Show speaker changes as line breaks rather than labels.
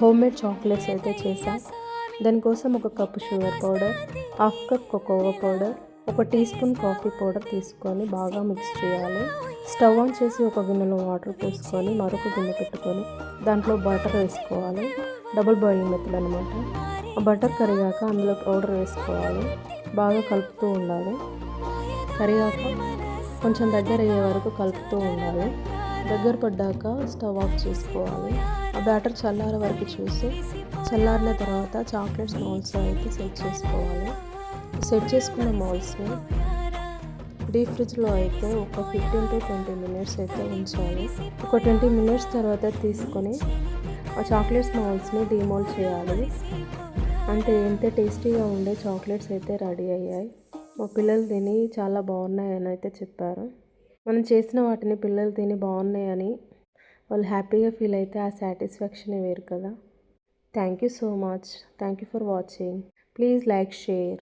Homemade chocolates అయితే చేసాం. దానికోసం ఒక cup sugar powder, half cup cocoa powder, ఒక టీ స్పూన్ కాఫీ పౌడర్ తీసుకొని బాగా మిక్స్ చేయాలి. స్టవ్ ఆన్ చేసి ఒక గిన్నెలో వాటర్ పోసుకొని మరొక గిన్నె పెట్టుకొని దాంట్లో బటర్ వేసుకోవాలి. డబుల్ బాయిలింగ్ మెథడ్ అనమాట. ఆ బటర్ కరిగాక అందులో పౌడర్ వేసుకోవాలి. బాగా కలుపుతూ ఉండాలి. కరిగాక కొంచెం దగ్గర అయ్యే వరకు కలుపుతూ ఉండాలి. దగ్గర పడ్డాక స్టవ్ ఆఫ్ చేసుకోవాలి. ఆ బ్యాటర్ చల్లారే వరకు చూసి చల్లారిన తర్వాత చాక్లెట్స్ మౌల్స్ అయితే సెట్ చేసుకోవాలి. సెట్ చేసుకున్న మౌల్స్ని డీప్ ఫ్రిడ్జ్లో అయితే ఒక 15 to 20 మినిట్స్ అయితే ఉంచాలి. ఒక 20 మినిట్స్ తర్వాత తీసుకొని ఆ చాక్లెట్స్ మౌల్స్ని డీమోల్డ్ చేయాలి. అంటే ఎంత టేస్టీగా ఉండే చాక్లెట్స్ అయితే రెడీ అయ్యాయి. మా పిల్లలు తిని చాలా బాగున్నాయని అయితే చెప్పారు. మనం చేసిన వాటిని పిల్లలు తిని బాగున్నాయని వాళ్ళు హ్యాపీగా ఫీల్ అయితే ఆ సాటిస్ఫాక్షనే వేరు కదా. Thank you so much. Thank you for watching. Please like, share.